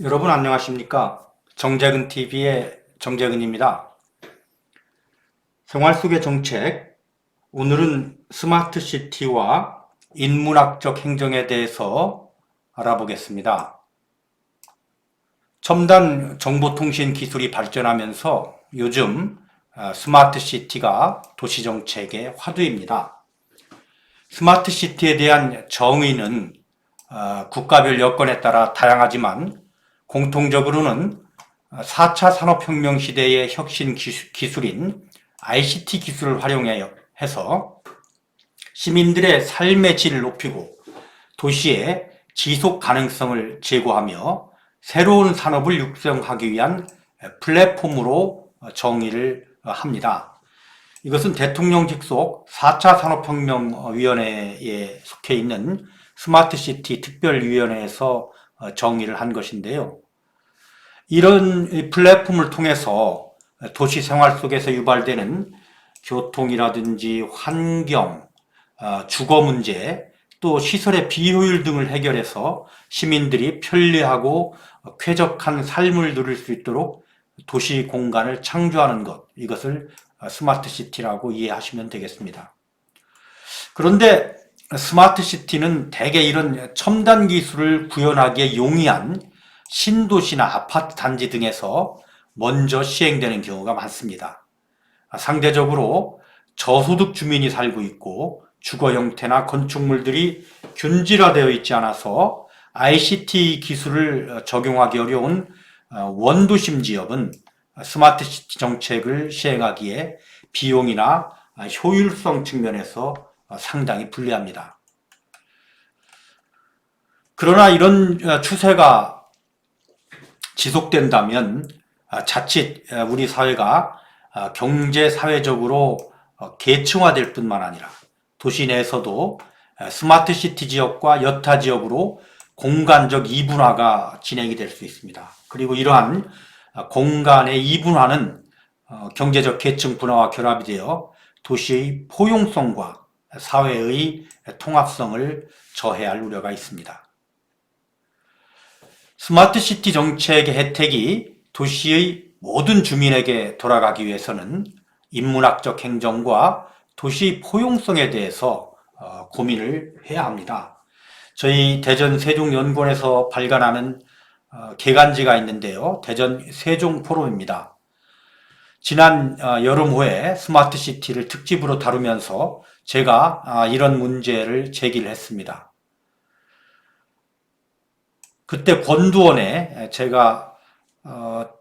여러분 안녕하십니까? 정재근 TV의 정재근입니다. 생활 속의 정책, 오늘은 스마트 시티와 인문학적 행정에 대해서 알아보겠습니다. 첨단 정보통신 기술이 발전하면서 요즘 스마트 시티가 도시 정책의 화두입니다. 스마트 시티에 대한 정의는 국가별 여건에 따라 다양하지만 공통적으로는 4차 산업혁명 시대의 혁신 기술인 ICT 기술을 활용해서 시민들의 삶의 질을 높이고 도시의 지속 가능성을 제고하며 새로운 산업을 육성하기 위한 플랫폼으로 정의를 합니다. 이것은 대통령 직속 4차 산업혁명위원회에 속해 있는 스마트시티 특별위원회에서 정의를 한 것인데요. 이런 플랫폼을 통해서 도시 생활 속에서 유발되는 교통이라든지 환경, 주거 문제, 또 시설의 비효율 등을 해결해서 시민들이 편리하고 쾌적한 삶을 누릴 수 있도록 도시 공간을 창조하는 것, 이것을 스마트 시티라고 이해하시면 되겠습니다. 그런데 스마트 시티는 대개 이런 첨단 기술을 구현하기에 용이한 신도시나 아파트 단지 등에서 먼저 시행되는 경우가 많습니다. 상대적으로 저소득 주민이 살고 있고 주거 형태나 건축물들이 균질화되어 있지 않아서 ICT 기술을 적용하기 어려운 원도심 지역은 스마트 시티 정책을 시행하기에 비용이나 효율성 측면에서 상당히 불리합니다. 그러나 이런 추세가 지속된다면 자칫 우리 사회가 경제 사회적으로 계층화될 뿐만 아니라 도시 내에서도 스마트 시티 지역과 여타 지역으로 공간적 이분화가 진행이 될 수 있습니다. 그리고 이러한 공간의 이분화는 경제적 계층 분화와 결합이 되어 도시의 포용성과 사회의 통합성을 저해할 우려가 있습니다. 스마트 시티 정책의 혜택이 도시의 모든 주민에게 돌아가기 위해서는 인문학적 행정과 도시 포용성에 대해서 고민을 해야 합니다. 저희 대전 세종연구원에서 발간하는 개간지가 있는데요. 대전 세종포럼입니다. 지난 여름호에 스마트 시티를 특집으로 다루면서 제가 이런 문제를 제기를 했습니다. 그때 권두원에 제가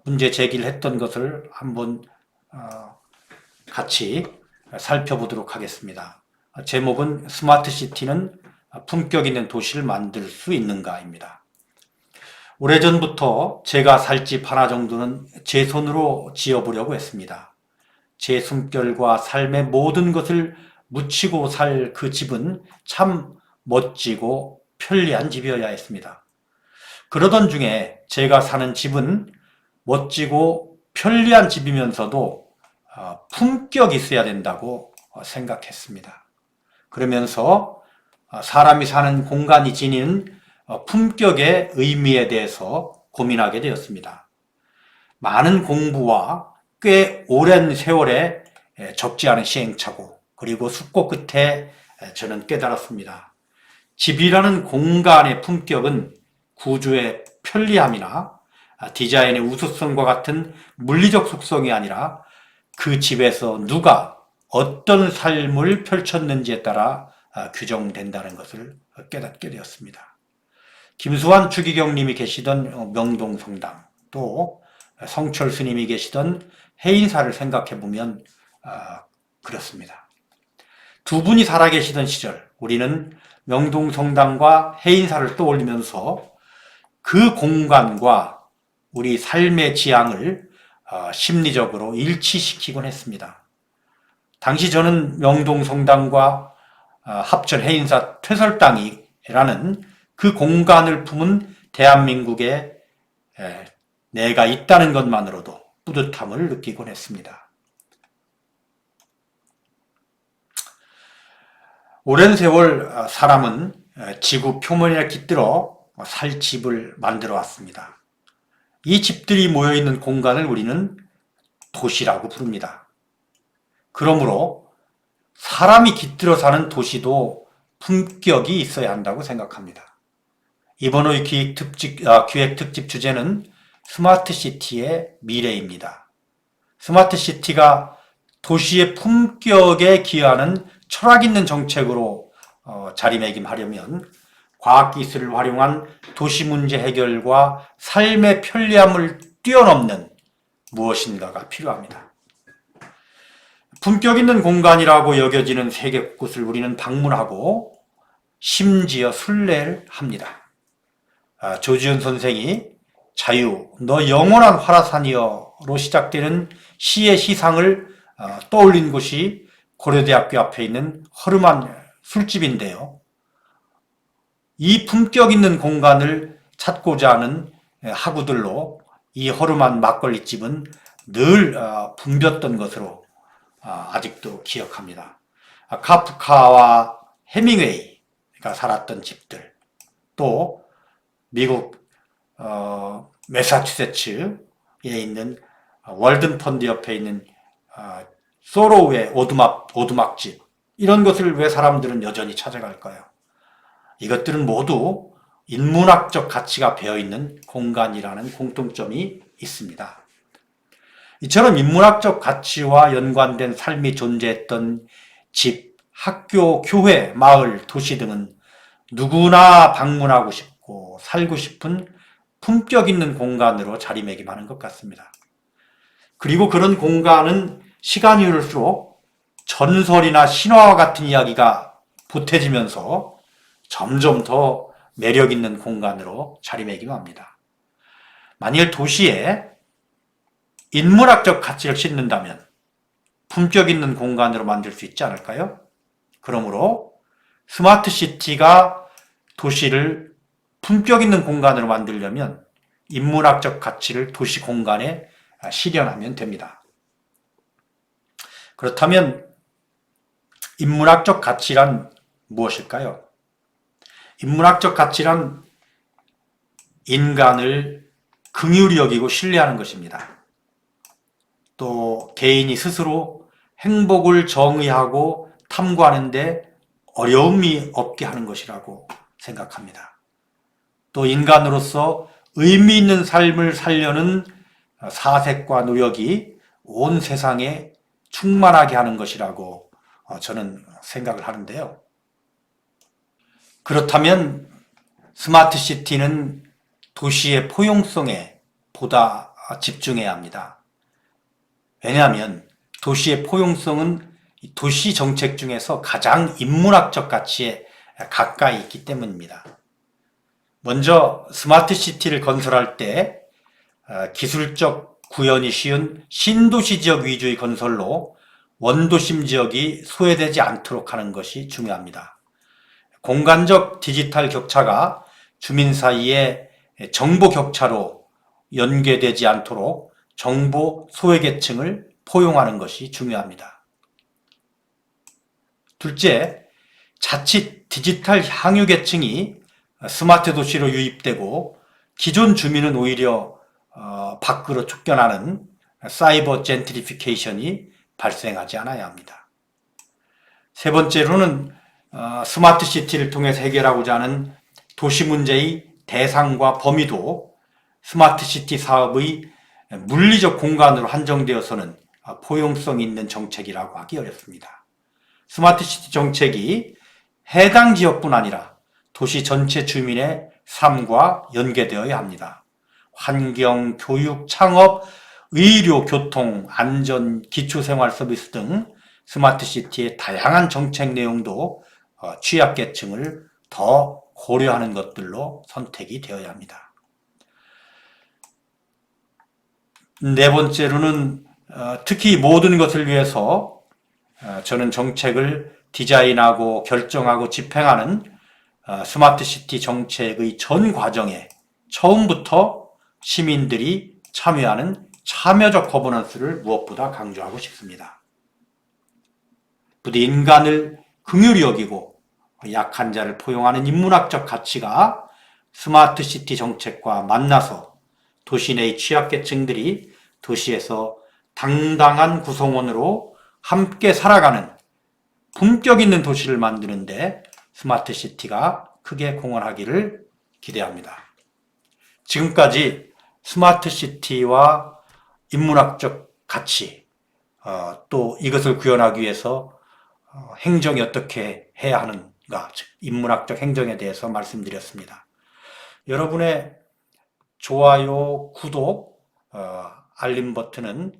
문제 제기를 했던 것을 한번 같이 살펴보도록 하겠습니다. 제목은 스마트 시티는 품격 있는 도시를 만들 수 있는가입니다. 오래전부터 제가 살 집 하나 정도는 제 손으로 지어보려고 했습니다. 제 숨결과 삶의 모든 것을 묻히고 살 그 집은 참 멋지고 편리한 집이어야 했습니다. 그러던 중에 제가 사는 집은 멋지고 편리한 집이면서도 품격이 있어야 된다고 생각했습니다. 그러면서 사람이 사는 공간이 지니는 품격의 의미에 대해서 고민하게 되었습니다. 많은 공부와 꽤 오랜 세월에 적지 않은 시행착오 그리고 숙고 끝에 저는 깨달았습니다. 집이라는 공간의 품격은 구조의 편리함이나 디자인의 우수성과 같은 물리적 속성이 아니라 그 집에서 누가 어떤 삶을 펼쳤는지에 따라 규정된다는 것을 깨닫게 되었습니다. 김수환 추기경님이 계시던 명동성당, 또 성철 스님이 계시던 해인사를 생각해보면 그렇습니다. 두 분이 살아계시던 시절 우리는 명동성당과 해인사를 떠올리면서 그 공간과 우리 삶의 지향을 심리적으로 일치시키곤 했습니다. 당시 저는 명동성당과 합천 해인사 퇴설당이라는 그 공간을 품은 대한민국에 내가 있다는 것만으로도 뿌듯함을 느끼곤 했습니다. 오랜 세월 사람은 지구 표면에 깃들어 살 집을 만들어 왔습니다. 이 집들이 모여있는 공간을 우리는 도시라고 부릅니다. 그러므로 사람이 깃들어 사는 도시도 품격이 있어야 한다고 생각합니다. 이번 기획 특집 주제는 스마트시티의 미래입니다. 스마트시티가 도시의 품격에 기여하는 철학 있는 정책으로 자리매김하려면 과학기술을 활용한 도시 문제 해결과 삶의 편리함을 뛰어넘는 무엇인가가 필요합니다. 품격 있는 공간이라고 여겨지는 세계 곳곳을 우리는 방문하고 심지어 순례를 합니다. 조지훈 선생이 자유, 너 영원한 화라산이여로 시작되는 시의 시상을 떠올린 곳이 고려대학교 앞에 있는 허름한 술집인데요. 이 품격 있는 공간을 찾고자 하는 학우들로 이 허름한 막걸리집은 늘 붐볐던 것으로 아직도 기억합니다. 카프카와 해밍웨이가 살았던 집들, 또 미국 매사추세츠에 있는 월든 펀드 옆에 있는 소로우의 오두막집, 이런 것을 왜 사람들은 여전히 찾아갈까요? 이것들은 모두 인문학적 가치가 배어있는 공간이라는 공통점이 있습니다. 이처럼 인문학적 가치와 연관된 삶이 존재했던 집, 학교, 교회, 마을, 도시 등은 누구나 방문하고 싶고 살고 싶은 품격 있는 공간으로 자리매김하는 것 같습니다. 그리고 그런 공간은 시간이 흐를수록 전설이나 신화와 같은 이야기가 보태지면서 점점 더 매력 있는 공간으로 자리매김합니다. 만일 도시에 인문학적 가치를 싣는다면 품격 있는 공간으로 만들 수 있지 않을까요? 그러므로 스마트 시티가 도시를 품격 있는 공간으로 만들려면 인문학적 가치를 도시 공간에 실현하면 됩니다. 그렇다면 인문학적 가치란 무엇일까요? 인문학적 가치란 인간을 긍휼히 여기고 신뢰하는 것입니다. 또 개인이 스스로 행복을 정의하고 탐구하는데 어려움이 없게 하는 것이라고 생각합니다. 또 인간으로서 의미 있는 삶을 살려는 사색과 노력이 온 세상에 충만하게 하는 것이라고 저는 생각을 하는데요. 그렇다면 스마트 시티는 도시의 포용성에 보다 집중해야 합니다. 왜냐하면 도시의 포용성은 도시 정책 중에서 가장 인문학적 가치에 가까이 있기 때문입니다. 먼저 스마트 시티를 건설할 때 기술적 구현이 쉬운 신도시 지역 위주의 건설로 원도심 지역이 소외되지 않도록 하는 것이 중요합니다. 공간적 디지털 격차가 주민 사이에 정보 격차로 연계되지 않도록 정보 소외계층을 포용하는 것이 중요합니다. 둘째, 자칫 디지털 향유계층이 스마트 도시로 유입되고 기존 주민은 오히려 밖으로 쫓겨나는 사이버 젠트리피케이션이 발생하지 않아야 합니다. 세 번째로는 스마트 시티를 통해서 해결하고자 하는 도시 문제의 대상과 범위도 스마트 시티 사업의 물리적 공간으로 한정되어서는 포용성 있는 정책이라고 하기 어렵습니다. 스마트 시티 정책이 해당 지역뿐 아니라 도시 전체 주민의 삶과 연계되어야 합니다. 환경, 교육, 창업, 의료, 교통, 안전, 기초생활 서비스 등 스마트 시티의 다양한 정책 내용도 취약계층을 더 고려하는 것들로 선택이 되어야 합니다. 네 번째로는 특히 모든 것을 위해서 저는 정책을 디자인하고 결정하고 집행하는 스마트 시티 정책의 전 과정에 처음부터 시민들이 참여하는 참여적 거버넌스를 무엇보다 강조하고 싶습니다. 부디 인간을 긍휼히 여기고 약한 자를 포용하는 인문학적 가치가 스마트 시티 정책과 만나서 도시 내의 취약계층들이 도시에서 당당한 구성원으로 함께 살아가는 품격 있는 도시를 만드는데 스마트 시티가 크게 공헌하기를 기대합니다. 지금까지 스마트 시티와 인문학적 가치, 또 이것을 구현하기 위해서 행정이 어떻게 해야 하는가, 즉 인문학적 행정에 대해서 말씀드렸습니다. 여러분의 좋아요, 구독, 알림 버튼은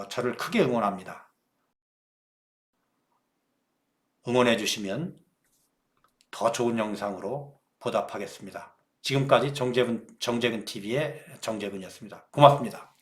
저를 크게 응원합니다. 응원해 주시면 더 좋은 영상으로 보답하겠습니다. 지금까지 정재근 TV의 정재근이었습니다. 고맙습니다.